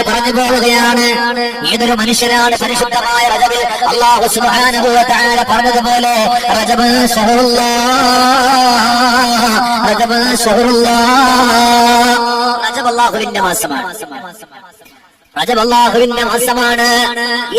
പറഞ്ഞു പോവുകയാണ്, ഏതൊരു മനുഷ്യനാണ് പരിശുദ്ധമായ റജബിൽ അല്ലാഹു സുബ്ഹാനഹു വ തആല പറഞ്ഞതുപോലെ റജബ് അല്ലാഹുവിന്റെ മാസമാണ്. റജബ് അല്ലാഹുവിന്റെ മാസമാണ്.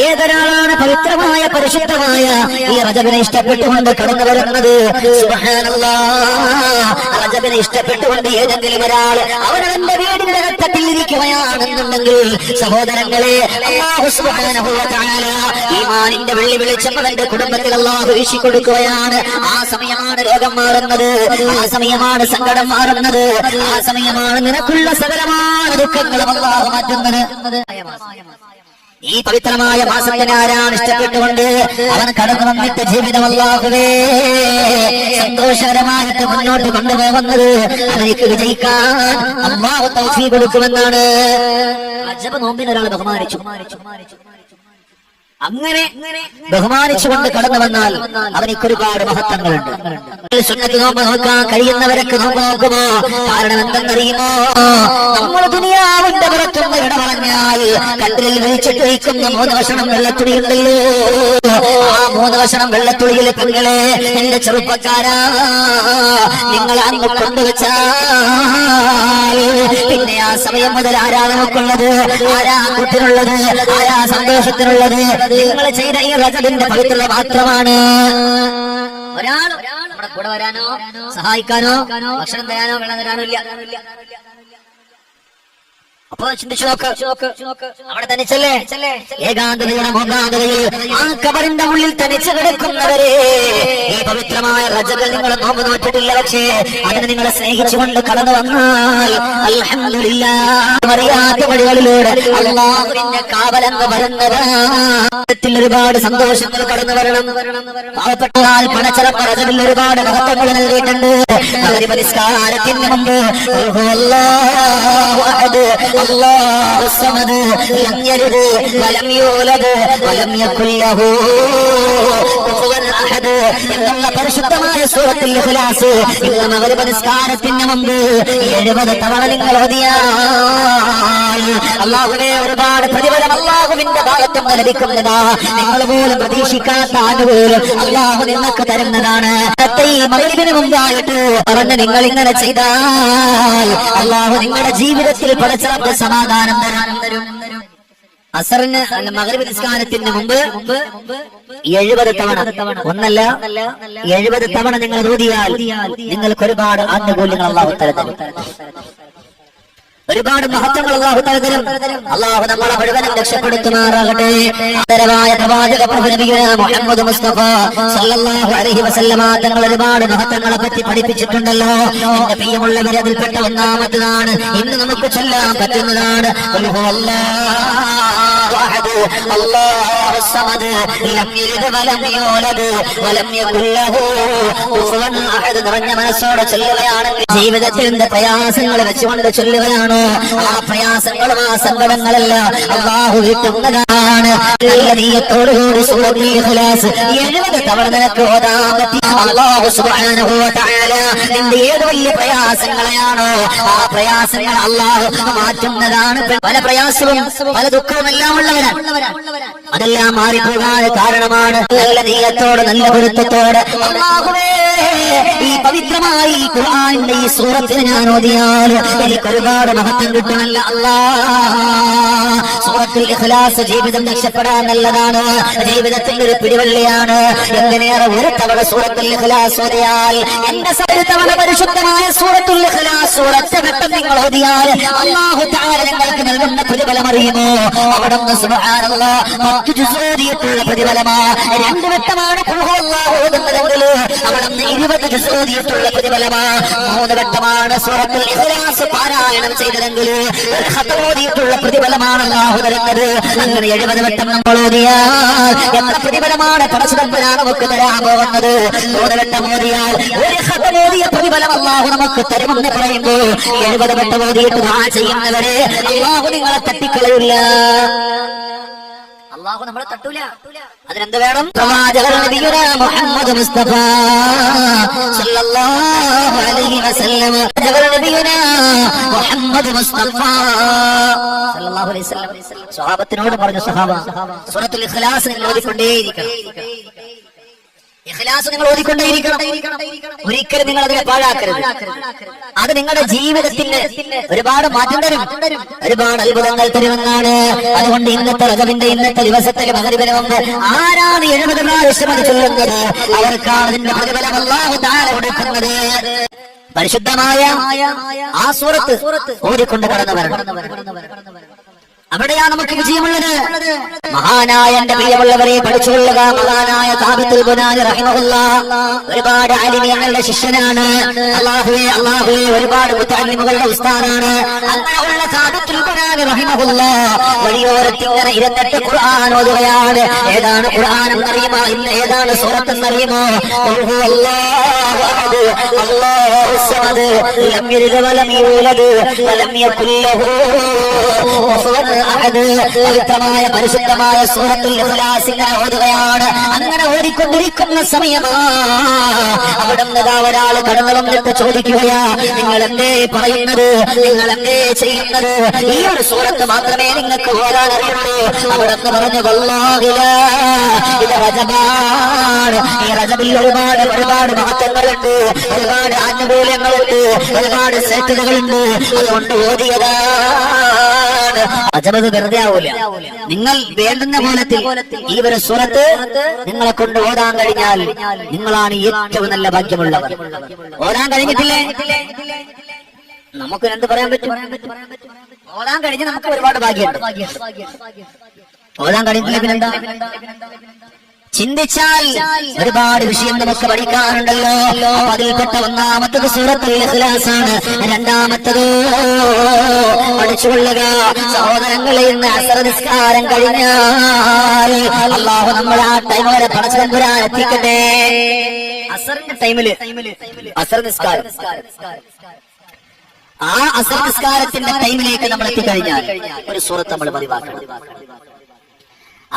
ഏതൊരാളാണ് പവിത്രമായ പരിശുദ്ധമായ ഈ റജബിനെ ഇഷ്ടപ്പെട്ടുകൊണ്ട് കടന്നു വരുന്നത്, സുബ്ഹാനല്ലാഹ്, റജബിനെ ഇഷ്ടപ്പെട്ടുകൊണ്ട് ഏതെങ്കിലും ഒരാൾ അവനവന്റെ വീടിന്റെ ഘട്ടത്തിൽ ഇരിക്കുകയാണെന്നുണ്ടെങ്കിൽ സഹോദരങ്ങളെ, അല്ലാഹു സുബ്ഹാനഹു വ തആല ഈമാനിന്റെ വെള്ളി വെളിച്ചം അവന്റെ കുടുംബത്തിൽ അല്ലാഹു വീശിക്കൊടുക്കുകയാണ്. ആ സമയമാണ് രോഗം മാറുന്നത്, ആ സമയമാണ് സങ്കടം മാറുന്നത്, ആ സമയമാണ് നിനക്കുള്ള സകലമായ ദുഃഖങ്ങളും അല്ലാഹു മാറ്റുന്നത്. ഈ പവിത്രമായ മാസത്തിനെ ആരാണ് ഇഷ്ടപ്പെട്ടുകൊണ്ട് അവൻ കടന്നു വന്നിട്ട് ജീവിതം അല്ലാഹുവേ സന്തോഷകരമായിട്ട് മുന്നോട്ട് കൊണ്ടുപോകുന്നത് അവർക്ക് വിജയിക്കാൻ അല്ലാഹു തൗഫീഖ് കൊടുക്കുമെന്നാണ്. റജബ് നോമ്പിനെ ഒരാൾ ബഹുമാനിച്ചു, അങ്ങനെ ബഹുമാനിച്ചുകൊണ്ട് കടന്നു വന്നാൽ അവനിക്ക് ഒരുപാട് മഹത്വങ്ങളുണ്ട്. സുന്നത്ത് നോമ്പ് നോക്കാൻ കഴിയുന്നവരൊക്കെ നോമ്പ് നോക്കുമോ? കാരണം എന്തെന്നറിയുമോ? നമ്മൾ ദുനിയാവിന്റെ പുറത്തുനിന്ന് ഇട പറഞ്ഞാൽ കട്ടിലിൽ വിളിച്ചിട്ട് വയ്ക്കുന്ന 3 കഷണം വെള്ളത്തുണി ഉണ്ടല്ലോ, ആ 3 കഷണം വെള്ളത്തുണിയിൽ പെങ്ങളെ, എന്റെ ചെറുപ്പക്കാരാ, നിങ്ങൾ അന്ന് കൊണ്ടുവച്ചാൽ പിന്നെ ആ സമയം മുതൽ ആരാ നമുക്കുള്ളത്, ആരാ കുട്ടിനുള്ളത്, ആരാ സന്തോഷത്തിനുള്ളത്? നിങ്ങൾ ചെയ്ത ഈ റജബിന്റെ പവിത്രത മാത്രമാണ്. ഒരാൾ നമ്മുടെ കൂടെ വരാനോ സഹായിക്കാനോ ഭക്ഷണം തരാനോ വെള്ളം തരാനോ ഇല്ല. അപ്പൊ ചിന്തിച്ചു നോക്ക്, അവിടെ തനിച്ചല്ലേ, ഏകാന്തതയുടെ മോകാന്തതയിൽ ആ കബറിന്റെ ഉള്ളിൽ തനിച്ച് കിടക്കുന്നവരെ ഈ പവിത്രമായ റജബിൽ നിങ്ങൾ നോമ്പ് നോറ്റിട്ടില്ല, പക്ഷേ അതിന് നിങ്ങളെ സ്നേഹിച്ചുകൊണ്ട് കടന്നു വന്നാൽ അൽഹംദുലില്ലാഹ് അറിയാത്ത വഴികളിലൂടെ അല്ലാഹുവിന്റെ കാവലെന്ന് വരുന്നതിൽ ഒരുപാട് സന്തോഷങ്ങൾ കടന്നു വരണം. പാവപ്പെട്ടാൽ പണച്ചറപ്പ റജബിൽ ഒരുപാട് മഹത്വങ്ങൾ നൽകിയിട്ടുണ്ട്. നിസ്കാരത്തിന് മുമ്പ് അല്ലാഹു അഹദ് അല്ലാഹു സമദ് ലം യലിദ് വലം യൂലദ് വലം യകുൽ ലഹു കുഫുവൻ അഹദ് എന്നുള്ള പരിശുദ്ധമായ സൂറത്തുൽ ഇഖ്ലാസ് ഇന്ന് മഗ്രിബ് നിസ്കാരത്തിന് മുമ്പ് 70 തവണ നിങ്ങൾ ഓതിയാൽ അല്ലാഹുവേ ഒരുപാട് പ്രതിഫലം അല്ലാഹുവിന്റെ ഭാഗത്തുനിന്ന് ലഭിക്കുന്നതാ. നിങ്ങൾ പോലും പ്രതീക്ഷിക്കാത്ത ആനുകൂല്യം അല്ലാഹു നിങ്ങൾക്ക് തരുന്നതാണ്. ഈ മഗ്രിബിന് മുമ്പായിട്ട് പറഞ്ഞ് നിങ്ങൾ ഇങ്ങനെ ചെയ്താൽ അല്ലാഹു നിങ്ങളുടെ ജീവിതത്തിൽ പടച്ചറപ്പ് സമാധാനം തരും. അസറിന് മഗ്രിബ് നിസ്കാരത്തിന് മുമ്പ് 70 തവണ, ഒന്നല്ല 70 തവണ നിങ്ങൾ ഓതിയാൽ നിങ്ങൾക്ക് ഒരുപാട് ആനുകൂല്യങ്ങൾ അല്ലാഹു തരും, ഒരുപാട് മഹത്വങ്ങൾ അല്ലാഹു തരും. അല്ലാഹു നമ്മളെ മുഴുവനും രക്ഷപ്പെടുത്തുമാറാകട്ടെ. ആദരവായ പ്രവാചക മുഹമ്മദ് മുസ്തഫ സല്ലല്ലാഹു അലൈഹി വസല്ലമ തങ്ങൾ ഒരുപാട് മഹത്വങ്ങളെ പറ്റി പഠിപ്പിച്ചിട്ടുണ്ടല്ലോ. എന്റെ പ്രിയമുള്ളവരെ, അതിൽപ്പെട്ട ഒന്നാമത്തേതാണ് ഇന്ന് നമുക്ക് ചൊല്ലാൻ പറ്റുന്നതാണ് അല്ലാഹു സമദ് ലം യലിദ് വലം യൂലദ് വലം യകുൽ ലഹു കുഫുവൻ അഹദ്. നിറഞ്ഞ മനസ്സോടെ ചൊല്ലുകയാണെങ്കിൽ ജീവിതത്തിൽ എന്ത് പ്രയാസങ്ങൾ വെച്ചുകൊണ്ട് ചൊല്ലുകയാണോ ആ പ്രയാസങ്ങളും ആ സങ്കടങ്ങളെല്ലാം അല്ലാഹു വീട്ടുന്നതാണ്. നല്ല നീയത്തോടുകൂടി സൂറത്തുൽ ഇഖ്ലാസ് 70 തവണ നിനക്ക് ഓതാൻ പറ്റി അല്ലാഹു സുബ്ഹാനഹു വ തആല നിന്റെ ഏത് വലിയ പ്രയാസങ്ങളെയാണോ ആ പ്രയാസങ്ങൾ അല്ലാഹു മാറ്റുന്നതാണ്. പല പ്രയാസവും പല ദുഃഖവും എല്ലാം ഉള്ളവരാണ്, അതെല്ലാം മാറിപ്പോകാൻ കാരണമാണ് നല്ല നീയത്തോടെ നല്ല പൊരുത്തത്തോടെ അല്ലാഹുവേ ഈ പവിത്രമായ ഈ ഖുർആനിന്റെ ഈ സൂറത്തിനെ ഞാൻ ഓതിയാൽ എനിക്ക് ഒരുപാട് മഹത്വം കിട്ടുമല്ല. അല്ലാഹ് സൂറത്തുൽ ഇഖ്ലാസ് ജീവിതം രക്ഷപ്പെടാൻ നല്ലതാണ്, ജീവിതത്തിന്റെ ഒരു പിടിവള്ളിയാണ്. എങ്ങനെയാണ് ഒരു തവണ സൂറത്തുൽ ഇഖ്ലാസ് ഓതിയാൽ എന്റെ തവണ പരിശുദ്ധമായ സൂറത്തുൽ ഇഖ്ലാസ് ഒരൊറ്റ വട്ടം നിങ്ങൾ ഓതിയാൽ അല്ലാഹു തആല നിങ്ങൾക്ക് നൽകുന്ന പ്രതിഫലം അറിയുമോ? അവിടെ സുബ്ഹാനല്ലാഹ് 10 ജുസ് ഓതിയിട്ടുള്ള പ്രതിഫലമാ. 2 വട്ടമാണ് ഖുൽ അല്ലാഹു ഓതുന്നതെങ്കിൽ അവിടെ 20 ജുസ് ഓതിയിട്ടുള്ള പ്രതിഫലമാ. 3 വട്ടമാണ് സൂറത്തുൽ ഇഖ്ലാസ് പാരായണം ചെയ്തതെങ്കിൽ ഒരു ഖത്ം ഓതിയിട്ടുള്ള പ്രതിഫലമാണ് അല്ലാഹു തരുന്നത്. അങ്ങനെ 70 വട്ടം നമ്മൾ ഓതിയാൽ എത്ര പ്രതിഫലമാണ് പടച്ചതമ്പുരാൻ നമുക്ക് തരാൻ പോകുന്നത്? 3 വട്ടം ഓതിയാൽ ഒരു ഖത്ം ഓതിയ പ്രതിഫലം അല്ലാഹു നമുക്ക് തരുമെന്ന് പറയുമ്പോൾ 70 വട്ടം ഓതിയിട്ട് ദുആ ചെയ്യുന്നവരെ അല്ലാഹു നിങ്ങളെ തട്ടിക്കളയില്ല. അല്ലാഹു നമ്മളെ തട്ടൂല. അതിനെന്ത് വേണം? മുഹമ്മദ് മുസ്തഫ സല്ലല്ലാഹു അലൈഹി വസല്ലം. മുഹമ്മദ് മുസ്തഫ സല്ലല്ലാഹു അലൈഹി വസല്ലം സ്വഹാബത്തിനോട് പറഞ്ഞു, സ്വഹാബ സൂറത്തുൽ ഇഖ്ലാസ് നിങ്ങൾ ഓതിക്കൊണ്ടേയിരിക്കണം. ഇഖ്ലാസ് നിങ്ങൾ ഓതിക്കൊണ്ടേയിരിക്കണം. ഒരിക്കലും നിങ്ങൾ അതിനെ പാഴാക്കരുത്. അത് നിങ്ങളുടെ ജീവിതത്തിന് ഒരുപാട് മാറ്റം തരും, ഒരുപാട് അത്ഭുതങ്ങൾ തരുമെന്നാണ്. അതുകൊണ്ട് ഇന്നത്തെ റജബിന്റെ ഇന്നത്തെ ദിവസത്തിൽ മഗ്‌രിബിന് മുമ്പ് ആരാണ് 70 പ്രാവശ്യം അത് ചൊല്ലുന്നത്, അവർക്കാണ് അതിന്റെ പ്രതിഫലം അല്ലാഹു തആല കൊടുക്കുന്നത്. പരിശുദ്ധമായ ആ സൂറത്ത് ഓതിക്കൊണ്ട് കടന്നു വരണം. അവിടെയാണ് നമുക്ക് വിജയമുള്ളത്. മഹാനായ എന്റെ പ്രിയമുള്ളവരെ പഠിച്ചുകൊള്ളുക. മഹാനായ സാബിത്തുൽ ബുനാനി റഹിമഹുല്ലാഹ് ഒരുപാട് ആലിമീങ്ങളുടെ ശിഷ്യനാണ്. അല്ലാഹുവേ ഒരുപാട് മുതഅല്ലിമുകളുടെ ഉസ്താദാണ്. അങ്ങനെയുള്ള സാബിത്തുൽ ബുനാനി റഹിമഹുല്ലാഹ് വഴിയോരത്തിൽ ഇങ്ങനെ ഇരുന്നിട്ട് ഖുർആൻ ഓതുകയാണ്. ഏതാണ് ഖുർആൻ എന്നറിയുമോ? ഇന്ന് ഏതാണ് സൂറത്ത് എന്നറിയുമോ? അല്ലാഹു അഹദ് അല്ലാഹു സമദ് ലം യലിദ് വലം യൂലദ് വലം യകുൽ ലഹു കുഫുവൻ അഹദ്. പവിത്രമായ പരിശുദ്ധമായ സൂറത്തുൽ ഇഖ്ലാസ് ഇങ്ങനെ ഓതുകയാണ്. അങ്ങനെ ഓടിക്കൊണ്ടിരിക്കുന്ന സമയമാ അവിടുന്ന് ഒരാൾ കടന്നു വന്നിട്ട് ചോദിക്കുകയാ, നിങ്ങൾ എന്തേ പറയുന്നത്, നിങ്ങൾ എന്തേ ചെയ്യുന്നത്, ഈ ഒരു സൂറത്ത് മാത്രമേ നിങ്ങൾക്ക് ഓതാൻ അറിയുള്ളൂ? അവിടുന്ന് പറഞ്ഞു, വല്ലാഹി ഇത് റജബാണ്. ഈ റജബിൽ ഒരുപാട് മഹത്വങ്ങളുണ്ട്, ഒരുപാട് ആനുകൂല്യങ്ങളുണ്ട്, ഒരുപാട് ശ്രേഷ്ഠതകളുണ്ട്. അതുകൊണ്ട് ഓതിയതാണ്. റജബ് വെറുതെ ആവൂല. നിങ്ങൾ വേണ്ടുന്ന പോലത്തിൽ ഈ ഒരു സൂറത്ത് നിങ്ങളെ കൊണ്ട് ഓതാൻ കഴിഞ്ഞാൽ നിങ്ങളാണ് ഏറ്റവും നല്ല ഭാഗ്യമുള്ളവർ. ഓതാൻ കഴിഞ്ഞിട്ടില്ലേ? നമുക്ക് എന്ത് പറയാൻ പറ്റും? ഓതാൻ കഴിഞ്ഞ് നമുക്ക് ഒരുപാട് ഭാഗ്യമുണ്ട്. ഓതാൻ കഴിഞ്ഞിട്ടില്ല പിന്നെന്താ? ചിന്തിച്ചാൽ ഒരുപാട് വിഷയം നമുക്ക് പഠിക്കാറുണ്ടല്ലോ. അതിൽപ്പെട്ട ഒന്നാമത്തത് സൂറത്തുൽ ഇഖ്ലാസ് ആണ്. രണ്ടാമത്തത് പഠിച്ചുകൊള്ളുക സഹോദരങ്ങളെ, ഇന്ന് അസ്ർ നിസ്കാരം കഴിഞ്ഞാൽ അല്ലാഹു നമ്മളെ ആ ടൈം വരെ പടച്ചതമ്പുരാൻ എത്തിക്കട്ടെ. അസ്റിന്റെ ടൈമില് അസ്ർ നിസ്കാരം, ആ അസ്ർ നിസ്കാരത്തിന്റെ ടൈമിലേക്ക് നമ്മൾ എത്തിക്കഴിഞ്ഞാൽ ഒരു സൂറത്ത് നമ്മൾ പതിവാക്കണം.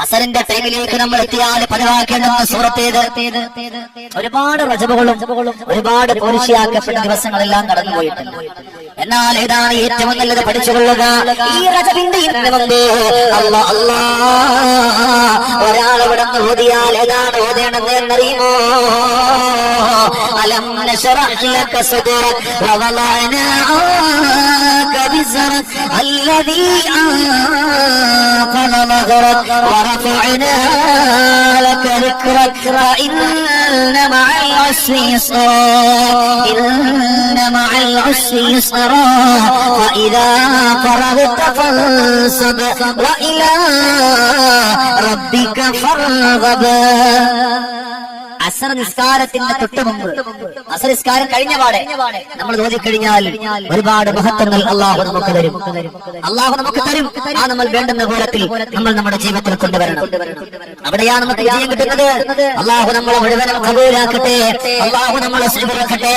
അസറിന്റെ ടൈമിലേക്ക് നമ്മൾ എത്തിയാൽ പതിവാക്കേണ്ട സൂറത്തേത്. ഒരുപാട് റജബുകളും ഒരുപാട് പോരിശയാക്കപ്പെട്ട ദിവസങ്ങളെല്ലാം കടന്നുപോയിട്ടുണ്ട്. എന്നാൽ ഏതാണ് ഏറ്റവും നല്ലത്? പഠിച്ചുകൊള്ളുക. ഈ റജബിന്റെ ഒരാൾ ഇവിടെ നിന്ന് ഓതിയാൽ ഏതാണ് ഓതേണ്ടത് എന്നറിയുമോ? അലം നശ്റഹ് ലക സദ്റക വവളഅനാ അൻക വിസ്റക അല്ലദീ അൻഖള ളഹ്റക ورفعنا لك ذكرك فإن مع العسر يسرا إن مع العسر يسرا فإذا فرغت فانصب وإلى ربك فارغب. അസർ നിസ്കാരത്തിന്റെ തൊട്ട് മുമ്പ്, അസർ നിസ്കാരം കഴിഞ്ഞ പാടെ നമ്മൾ ഓതിക്കഴിഞ്ഞാൽ ഒരുപാട് മഹത്വങ്ങൾ അല്ലാഹു നമുക്ക് തരും. അല്ലാഹു നമുക്ക് തരും. ആ നമ്മൾ വേണ്ടുന്ന കോലത്തിൽ നമ്മൾ നമ്മുടെ ജീവിതത്തിൽ കൊണ്ടുവരണം. അവിടെയാണ് നമുക്ക് വിജയം കിട്ടുന്നത്. അല്ലാഹു നമ്മളെ മുഴുവനും ഖബൂലാക്കട്ടെ. അല്ലാഹു നമ്മളെ സ്വീകരിക്കട്ടെ.